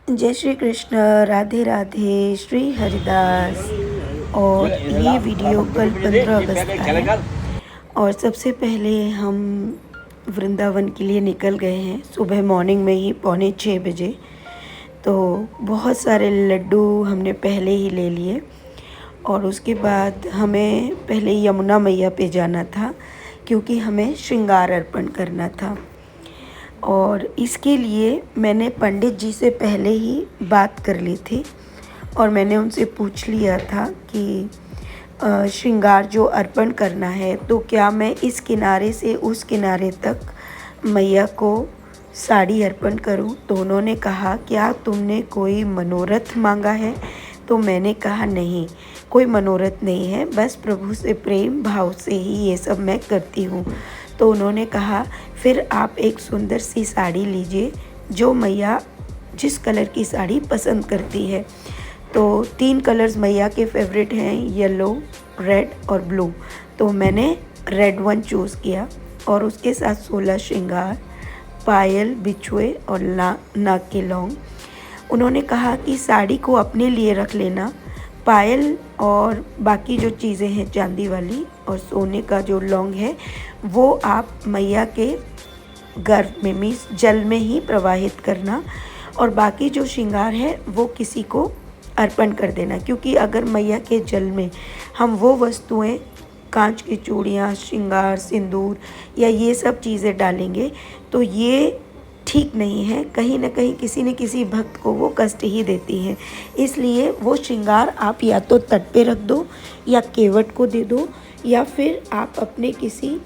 जय श्री कृष्ण। राधे राधे। श्री हरिदास। और ये वीडियो कल 15 अगस्त का है। और सबसे पहले हम वृंदावन के लिए निकल गए हैं सुबह मॉर्निंग में ही 5:45 बजे। तो बहुत सारे लड्डू हमने पहले ही ले लिए और उसके बाद हमें पहले यमुना मैया पे जाना था क्योंकि हमें श्रृंगार अर्पण करना था। और इसके लिए मैंने पंडित जी से पहले ही बात कर ली थी और मैंने उनसे पूछ लिया था कि श्रृंगार जो अर्पण करना है तो क्या मैं इस किनारे से उस किनारे तक मैया को साड़ी अर्पण करूं। तो उन्होंने कहा क्या तुमने कोई मनोरथ मांगा है। तो मैंने कहा नहीं, कोई मनोरथ नहीं है, बस प्रभु से प्रेम भाव से ही ये सब मैं करती हूँ। तो उन्होंने कहा फिर आप एक सुंदर सी साड़ी लीजिए जो मैया जिस कलर की साड़ी पसंद करती है। तो 3 कलर्स मैया के फेवरेट हैं, येलो, रेड और ब्लू। तो मैंने रेड वन चूज़ किया और उसके साथ 16 श्रृंगार, पायल, बिछुए और नाक के लौंग। उन्होंने कहा कि साड़ी को अपने लिए रख लेना, पायल और बाकी जो चीज़ें हैं चांदी वाली और सोने का जो लौंग है वो आप मैया के गर्भ में मीन्स जल में ही प्रवाहित करना और बाकी जो श्रृंगार है वो किसी को अर्पण कर देना। क्योंकि अगर मैया के जल में हम वो वस्तुएं कांच की चूड़ियाँ, श्रृंगार, सिंदूर या ये सब चीज़ें डालेंगे तो ये ठीक नहीं है, कहीं ना कहीं किसी न किसी भक्त को वो कष्ट ही देती हैं। इसलिए वो श्रृंगार आप या तो तट पे रख दो या केवट को दे दो या फिर आप अपने किसी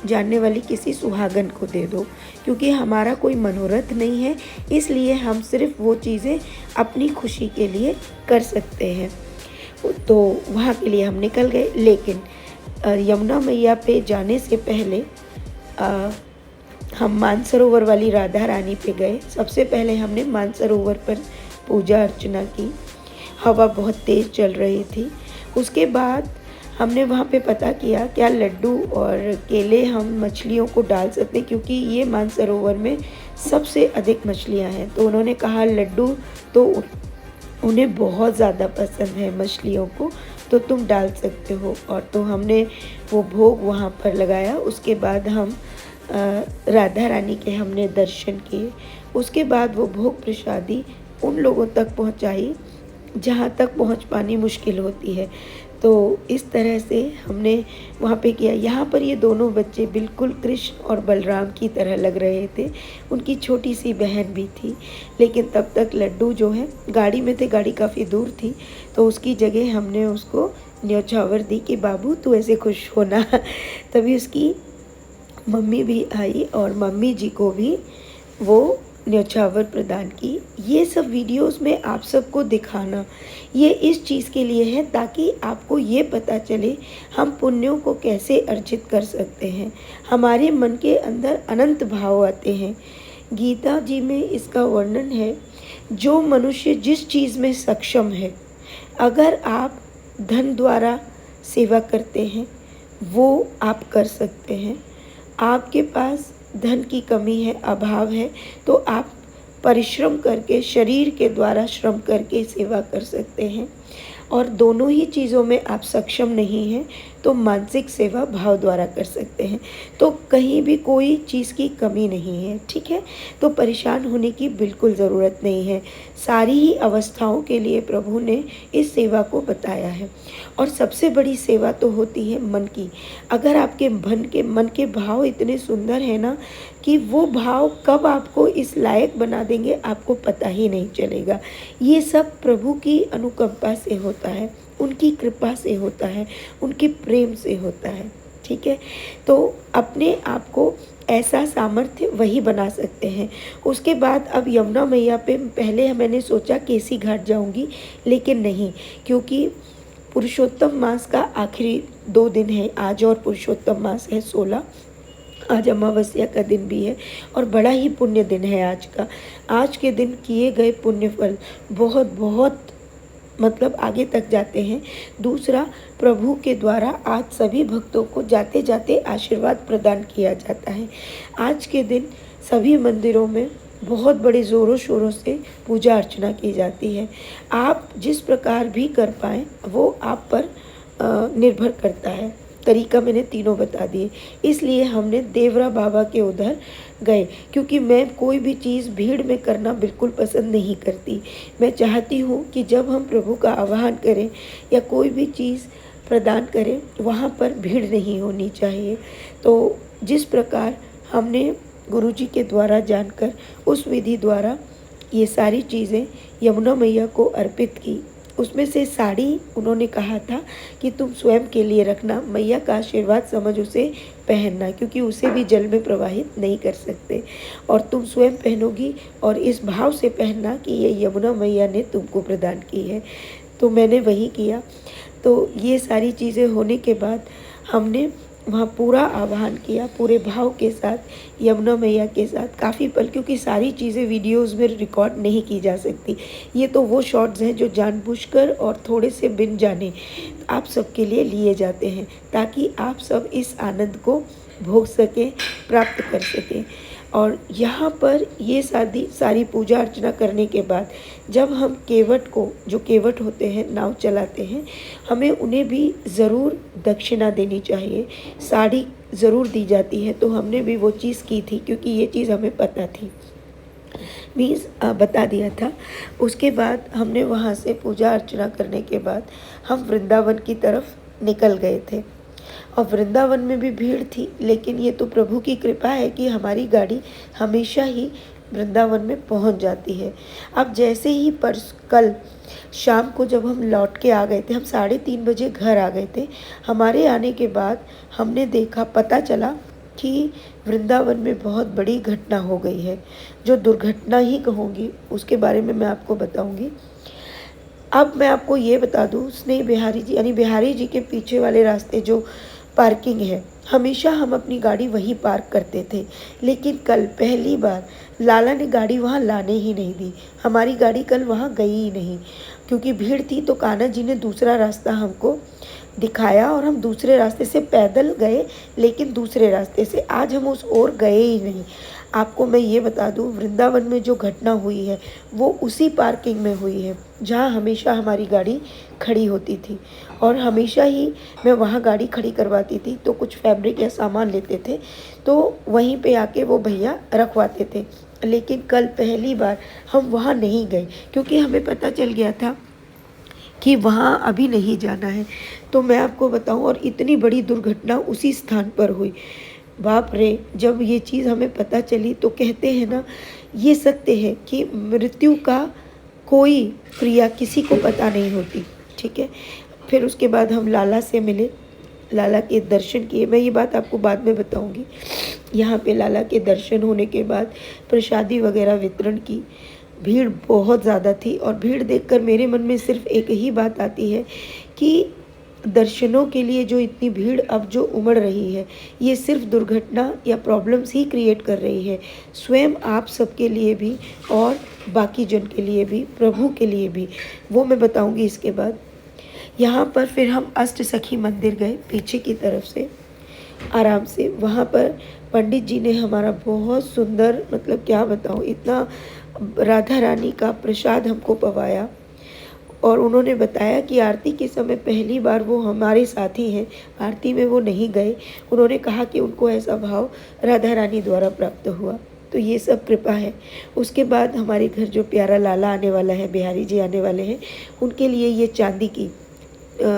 जानने वाली किसी सुहागन को दे दो। क्योंकि हमारा कोई मनोरथ नहीं है, इसलिए हम सिर्फ वो चीज़ें अपनी खुशी के लिए कर सकते हैं। तो वहाँ के लिए हम निकल गए। लेकिन यमुना मैया पे जाने से पहले हम मानसरोवर वाली राधा रानी पे गए। सबसे पहले हमने मानसरोवर पर पूजा अर्चना की। हवा बहुत तेज़ चल रही थी। उसके बाद हमने वहाँ पे पता किया क्या लड्डू और केले हम मछलियों को डाल सकते हैं, क्योंकि ये मानसरोवर में सबसे अधिक मछलियाँ हैं। तो उन्होंने कहा लड्डू तो उन्हें बहुत ज़्यादा पसंद है मछलियों को, तो तुम डाल सकते हो। और तो हमने वो भोग वहाँ पर लगाया। उसके बाद हम राधा रानी के हमने दर्शन किए। उसके बाद वो भोग प्रसादी उन लोगों तक पहुँचाई जहाँ तक पहुँच पानी मुश्किल होती है। तो इस तरह से हमने वहाँ पे किया। यहाँ पर ये दोनों बच्चे बिल्कुल कृष्ण और बलराम की तरह लग रहे थे। उनकी छोटी सी बहन भी थी। लेकिन तब तक लड्डू जो है गाड़ी में थे, गाड़ी काफ़ी दूर थी, तो उसकी जगह हमने उसको न्योछावर दी कि बाबू तू ऐसे खुश होना। तभी उसकी मम्मी भी आई और मम्मी जी को भी वो न्योछावर प्रदान की। ये सब वीडियोस में आप सबको दिखाना ये इस चीज़ के लिए है ताकि आपको ये पता चले हम पुण्यों को कैसे अर्जित कर सकते हैं। हमारे मन के अंदर अनंत भाव आते हैं। गीता जी में इसका वर्णन है, जो मनुष्य जिस चीज़ में सक्षम है, अगर आप धन द्वारा सेवा करते हैं वो आप कर सकते हैं। आपके पास धन की कमी है, अभाव है, तो आप परिश्रम करके शरीर के द्वारा श्रम करके सेवा कर सकते हैं। और दोनों ही चीज़ों में आप सक्षम नहीं हैं तो मानसिक सेवा भाव द्वारा कर सकते हैं। तो कहीं भी कोई चीज़ की कमी नहीं है, ठीक है। तो परेशान होने की बिल्कुल ज़रूरत नहीं है। सारी ही अवस्थाओं के लिए प्रभु ने इस सेवा को बताया है। और सबसे बड़ी सेवा तो होती है मन की। अगर आपके मन के भाव इतने सुंदर हैं ना कि वो भाव कब आपको इस लायक बना देंगे आपको पता ही नहीं चलेगा। ये सब प्रभु की अनुकंपा से होता है, उनकी कृपा से होता है, उनके प्रेम से होता है, ठीक है। तो अपने आप को ऐसा सामर्थ्य वही बना सकते हैं। उसके बाद अब यमुना मैया पे पहले मैंने सोचा केसी घाट जाऊंगी, लेकिन नहीं, क्योंकि पुरुषोत्तम मास का आखिरी 2 दिन है, आज और पुरुषोत्तम मास है 16। आज अमावस्या का दिन भी है और बड़ा ही पुण्य दिन है आज का। आज के दिन किए गए पुण्य फल बहुत बहुत मतलब आगे तक जाते हैं। दूसरा, प्रभु के द्वारा आज सभी भक्तों को जाते जाते आशीर्वाद प्रदान किया जाता है। आज के दिन सभी मंदिरों में बहुत बड़े ज़ोरों शोरों से पूजा अर्चना की जाती है। आप जिस प्रकार भी कर पाएँ वो आप पर निर्भर करता है। तरीका मैंने तीनों बता दिए। इसलिए हमने देवरा बाबा के उधर गए, क्योंकि मैं कोई भी चीज़ भीड़ में करना बिल्कुल पसंद नहीं करती। मैं चाहती हूँ कि जब हम प्रभु का आह्वान करें या कोई भी चीज़ प्रदान करें, वहाँ पर भीड़ नहीं होनी चाहिए। तो जिस प्रकार हमने गुरुजी के द्वारा जानकर उस विधि द्वारा ये सारी चीज़ें यमुना मैया को अर्पित की, उसमें से साड़ी उन्होंने कहा था कि तुम स्वयं के लिए रखना, मैया का आशीर्वाद समझ उसे पहनना, क्योंकि उसे भी जल में प्रवाहित नहीं कर सकते, और तुम स्वयं पहनोगी और इस भाव से पहनना कि ये यमुना मैया ने तुमको प्रदान की है। तो मैंने वही किया। तो ये सारी चीज़ें होने के बाद हमने वहाँ पूरा आह्वान किया, पूरे भाव के साथ यमुना मैया के साथ काफ़ी पल, क्योंकि सारी चीज़ें वीडियोज़ में रिकॉर्ड नहीं की जा सकती। ये तो वो शॉट्स हैं जो जानबूझकर और थोड़े से बिन जाने आप सबके लिए लिए जाते हैं, ताकि आप सब इस आनंद को भोग सकें, प्राप्त कर सकें। और यहाँ पर ये सारी पूजा अर्चना करने के बाद जब हम केवट को, जो केवट होते हैं, नाव चलाते हैं, हमें उन्हें भी ज़रूर दक्षिणा देनी चाहिए। साड़ी ज़रूर दी जाती है। तो हमने भी वो चीज़ की थी, क्योंकि ये चीज़ हमें पता थी, मीन्स बता दिया था। उसके बाद हमने वहाँ से पूजा अर्चना करने के बाद हम वृंदावन की तरफ निकल गए थे। और वृंदावन में भी भीड़ थी, लेकिन ये तो प्रभु की कृपा है कि हमारी गाड़ी हमेशा ही वृंदावन में पहुंच जाती है। अब जैसे ही कल शाम को जब हम लौट के आ गए थे, हम 3:30 बजे घर आ गए थे। हमारे आने के बाद हमने देखा, पता चला कि वृंदावन में बहुत बड़ी घटना हो गई है। जो दुर्घटना ही कहूँगी, उसके बारे में मैं आपको बताऊँगी। अब मैं आपको ये बता दूँ, स्नेह बिहारी जी यानी बिहारी जी के पीछे वाले रास्ते जो पार्किंग है, हमेशा हम अपनी गाड़ी वहीं पार्क करते थे, लेकिन कल पहली बार लाला ने गाड़ी वहाँ लाने ही नहीं दी। हमारी गाड़ी कल वहाँ गई ही नहीं, क्योंकि भीड़ थी। तो कान्हा जी ने दूसरा रास्ता हमको दिखाया और हम दूसरे रास्ते से पैदल गए, लेकिन दूसरे रास्ते से आज हम उस ओर गए ही नहीं। आपको मैं ये बता दूं, वृंदावन में जो घटना हुई है वो उसी पार्किंग में हुई है जहाँ हमेशा हमारी गाड़ी खड़ी होती थी, और हमेशा ही मैं वहाँ गाड़ी खड़ी करवाती थी। तो कुछ फैब्रिक या सामान लेते थे तो वहीं पे आके वो भैया रखवाते थे। लेकिन कल पहली बार हम वहाँ नहीं गए, क्योंकि हमें पता चल गया था कि वहाँ अभी नहीं जाना है। तो मैं आपको बताऊँ, और इतनी बड़ी दुर्घटना उसी स्थान पर हुई। बाप रे, जब ये चीज़ हमें पता चली तो कहते हैं ना, ये सत्य है कि मृत्यु का कोई क्रिया किसी को पता नहीं होती। ठीक है। फिर उसके बाद हम लाला से मिले, लाला के दर्शन किए। मैं ये बात आपको बाद में बताऊंगी। यहाँ पे लाला के दर्शन होने के बाद प्रसादी वगैरह वितरण की। भीड़ बहुत ज़्यादा थी, और भीड़ देखकर मेरे मन में सिर्फ एक ही बात आती है कि दर्शनों के लिए जो इतनी भीड़ अब जो उमड़ रही है, ये सिर्फ दुर्घटना या प्रॉब्लम्स ही क्रिएट कर रही है। स्वयं आप सबके लिए भी और बाकी जन के लिए भी, प्रभु के लिए भी, वो मैं बताऊंगी इसके बाद। यहाँ पर फिर हम अष्ट सखी मंदिर गए, पीछे की तरफ से आराम से। वहाँ पर पंडित जी ने हमारा बहुत सुंदर, मतलब क्या बताऊँ, इतना राधा रानी का प्रसाद हमको पवाया। और उन्होंने बताया कि आरती के समय पहली बार वो हमारे साथ ही हैं, आरती में वो नहीं गए। उन्होंने कहा कि उनको ऐसा भाव राधा रानी द्वारा प्राप्त हुआ। तो ये सब कृपा है। उसके बाद हमारे घर जो प्यारा लाला आने वाला है, बिहारी जी आने वाले हैं, उनके लिए ये चांदी की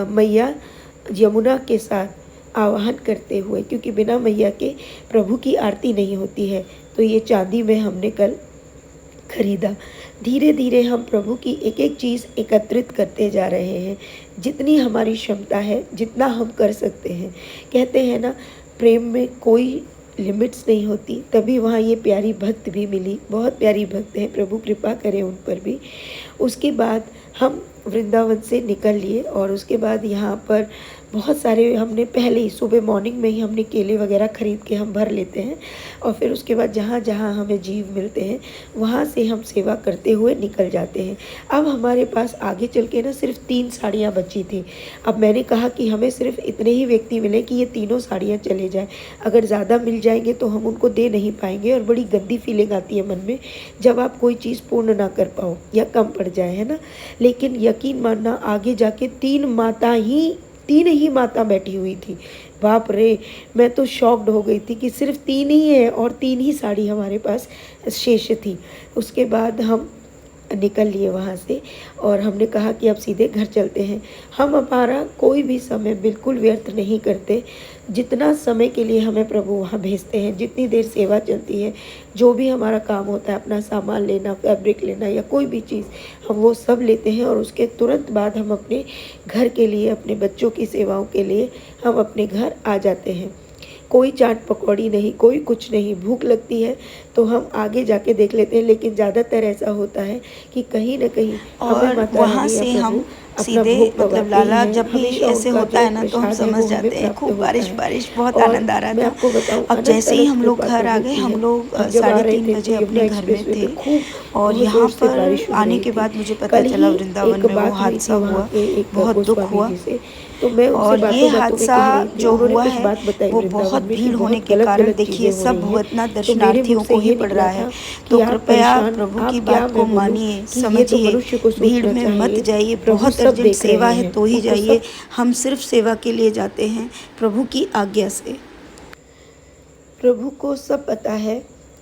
मैया यमुना के साथ आवाहन करते हुए, क्योंकि बिना मैया के प्रभु की आरती नहीं होती है, तो ये चांदी में हमने कल खरीदा। धीरे धीरे हम प्रभु की एक एक चीज़ एकत्रित करते जा रहे हैं, जितनी हमारी क्षमता है, जितना हम कर सकते हैं। कहते हैं ना, प्रेम में कोई लिमिट्स नहीं होती। तभी वहाँ ये प्यारी भक्त भी मिली, बहुत प्यारी भक्त है, प्रभु कृपा करे उन पर भी। उसके बाद हम वृंदावन से निकल लिए और उसके बाद यहाँ पर बहुत सारे हमने पहले ही सुबह मॉर्निंग में ही हमने केले वगैरह ख़रीद के हम भर लेते हैं और फिर उसके बाद जहाँ जहाँ हमें जीव मिलते हैं वहाँ से हम सेवा करते हुए निकल जाते हैं। अब हमारे पास आगे चल के ना सिर्फ 3 साड़ियाँ बची थी। अब मैंने कहा कि हमें सिर्फ इतने ही व्यक्ति मिले कि ये तीनों साड़ियाँ चले जाएँ। अगर ज़्यादा मिल जाएंगे तो हम उनको दे नहीं पाएंगे और बड़ी गंदी फीलिंग आती है मन में जब आप कोई चीज़ पूर्ण ना कर पाओ या कम पड़ जाए, है ना। लेकिन यकीन मानना आगे जाके 3 ही माता बैठी हुई थी। बाप रे, मैं तो शॉक्ड हो गई थी कि सिर्फ 3 ही है और 3 ही साड़ी हमारे पास शेष थी। उसके बाद हम निकल लिए वहाँ से और हमने कहा कि अब सीधे घर चलते हैं। हम हमारा कोई भी समय बिल्कुल व्यर्थ नहीं करते। जितना समय के लिए हमें प्रभु वहाँ भेजते हैं, जितनी देर सेवा चलती है, जो भी हमारा काम होता है, अपना सामान लेना, फैब्रिक लेना या कोई भी चीज़, हम वो सब लेते हैं और उसके तुरंत बाद हम अपने घर के लिए, अपने बच्चों की सेवाओं के लिए हम अपने घर आ जाते हैं। कोई चाट पकौड़ी नहीं, कोई कुछ नहीं। भूख लगती है तो हम आगे जाके देख लेते हैं, लेकिन ज़्यादातर ऐसा होता है कि कहीं ना कहीं और वहाँ से हम सीधे मतलब लाला जब भी ऐसे होता है ना तो हम समझ जाते हैं खूब बारिश बहुत आनंद आ रहा था। अब जैसे ही हम लोग घर आ गए, हम लोग 3:30 बजे अपने घर में थे और यहाँ पर आने के बाद मुझे पता चला वृंदावन में वो हादसा हुआ, बहुत दुख हुआ। और ये हादसा जो हुआ है वो बहुत भीड़ होने के कारण, देखिए सब भुवतना दर्शनार्थियों को ही पड़ रहा है। तो कृपया प्रभु की बात को मानिए, समझिए, भीड़ में मत जाइए। बहुत अर्जेंट सेवा है तो ही जाइए। हम सिर्फ सेवा के लिए जाते हैं प्रभु की आज्ञा से। प्रभु को सब पता है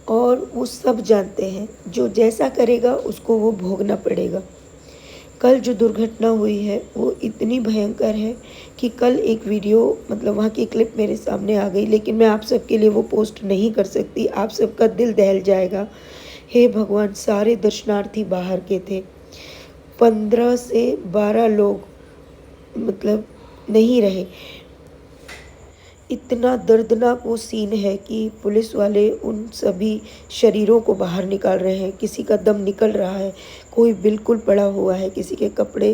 और वो सब जानते हैं। जो जैसा करेगा उसको वो भोगना पड़ेगा। कल जो दुर्घटना हुई है वो इतनी भयंकर है कि कल एक वीडियो, मतलब वहाँ की क्लिप मेरे सामने आ गई, लेकिन मैं आप सबके लिए वो पोस्ट नहीं कर सकती। आप सबका दिल दहल जाएगा। हे भगवान, सारे दर्शनार्थी बाहर के थे। 15 से 12 लोग मतलब नहीं रहे। इतना दर्दनाक वो सीन है कि पुलिस वाले उन सभी शरीरों को बाहर निकाल रहे हैं। किसी का दम निकल रहा है, कोई बिल्कुल पड़ा हुआ है, किसी के कपड़े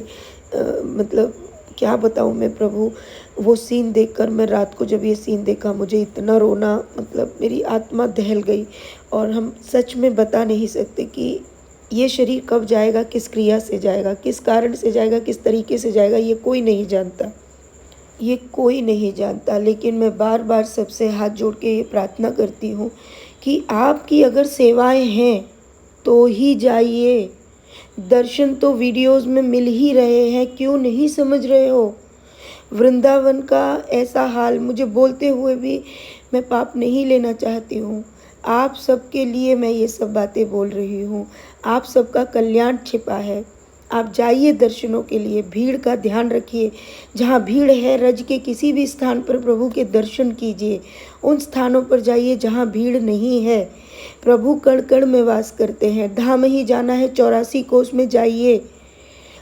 मतलब क्या बताऊँ मैं प्रभु। वो सीन देखकर, मैं रात को जब ये सीन देखा, मुझे इतना रोना, मतलब मेरी आत्मा दहल गई। और हम सच में बता नहीं सकते कि ये शरीर कब जाएगा, किस क्रिया से जाएगा, किस कारण से जाएगा, किस तरीके से जाएगा, ये कोई नहीं जानता, ये कोई नहीं जानता। लेकिन मैं बार बार सबसे हाथ जोड़ के ये प्रार्थना करती हूँ कि आपकी अगर सेवाएं हैं तो ही जाइए। दर्शन तो वीडियोस में मिल ही रहे हैं, क्यों नहीं समझ रहे हो। वृंदावन का ऐसा हाल, मुझे बोलते हुए भी मैं पाप नहीं लेना चाहती हूँ। आप सबके लिए मैं ये सब बातें बोल रही हूँ। आप सबका कल्याण छिपा है। आप जाइए दर्शनों के लिए, भीड़ का ध्यान रखिए। जहाँ भीड़ है, रज के किसी भी स्थान पर प्रभु के दर्शन कीजिए। उन स्थानों पर जाइए जहाँ भीड़ नहीं है। प्रभु कण कण में वास करते हैं। धाम ही जाना है, 84 कोस में जाइए।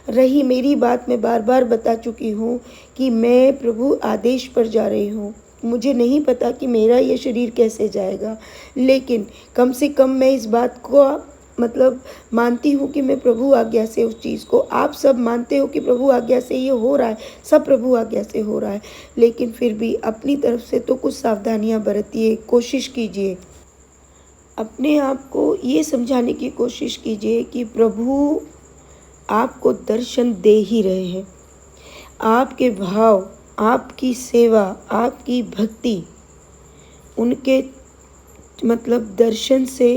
रही मेरी बात, मैं बार बार बता चुकी हूँ कि मैं प्रभु आदेश पर जा रही हूँ। मुझे नहीं पता कि मेरा ये शरीर कैसे जाएगा, लेकिन कम से कम मैं इस बात को मतलब मानती हूँ कि मैं प्रभु आज्ञा से उस चीज़ को, आप सब मानते हो कि प्रभु आज्ञा से ये हो रहा है, सब प्रभु आज्ञा से हो रहा है, लेकिन फिर भी अपनी तरफ से तो कुछ सावधानियाँ बरतिए, कोशिश कीजिए। अपने आप को ये समझाने की कोशिश कीजिए कि प्रभु आपको दर्शन दे ही रहे हैं। आपके भाव, आपकी सेवा, आपकी भक्ति, उनके मतलब दर्शन से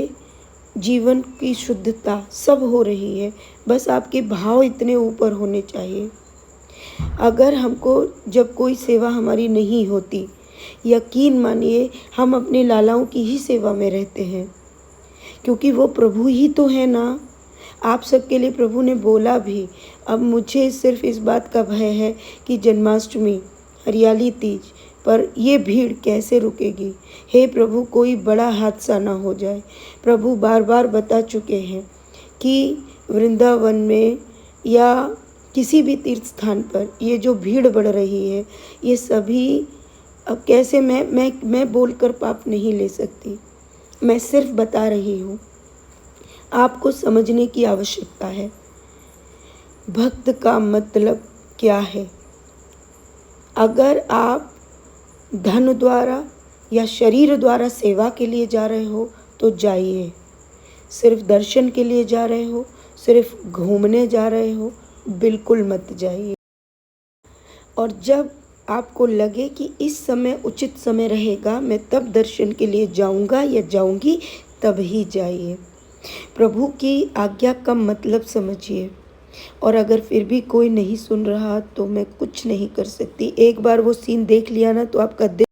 जीवन की शुद्धता सब हो रही है। बस आपके भाव इतने ऊपर होने चाहिए। अगर हमको जब कोई सेवा हमारी नहीं होती, यकीन मानिए हम अपने लालाओं की ही सेवा में रहते हैं, क्योंकि वो प्रभु ही तो है ना। आप सबके लिए प्रभु ने बोला भी। अब मुझे सिर्फ इस बात का भय है कि जन्माष्टमी, हरियाली तीज पर ये भीड़ कैसे रुकेगी। हे प्रभु, कोई बड़ा हादसा ना हो जाए। प्रभु बार बार बता चुके हैं कि वृंदावन में या किसी भी तीर्थ स्थान पर ये जो भीड़ बढ़ रही है, ये सभी, अब कैसे मैं बोलकर पाप नहीं ले सकती। मैं सिर्फ बता रही हूँ, आपको समझने की आवश्यकता है। भक्त का मतलब क्या है। अगर आप धन द्वारा या शरीर द्वारा सेवा के लिए जा रहे हो तो जाइए। सिर्फ दर्शन के लिए जा रहे हो, सिर्फ घूमने जा रहे हो, बिल्कुल मत जाइए। और जब आपको लगे कि इस समय उचित समय रहेगा, मैं तब दर्शन के लिए जाऊंगा या जाऊंगी, तब ही जाइए। प्रभु की आज्ञा का मतलब समझिए। और अगर फिर भी कोई नहीं सुन रहा तो मैं कुछ नहीं कर सकती। एक बार वो सीन देख लिया ना तो आपका दिल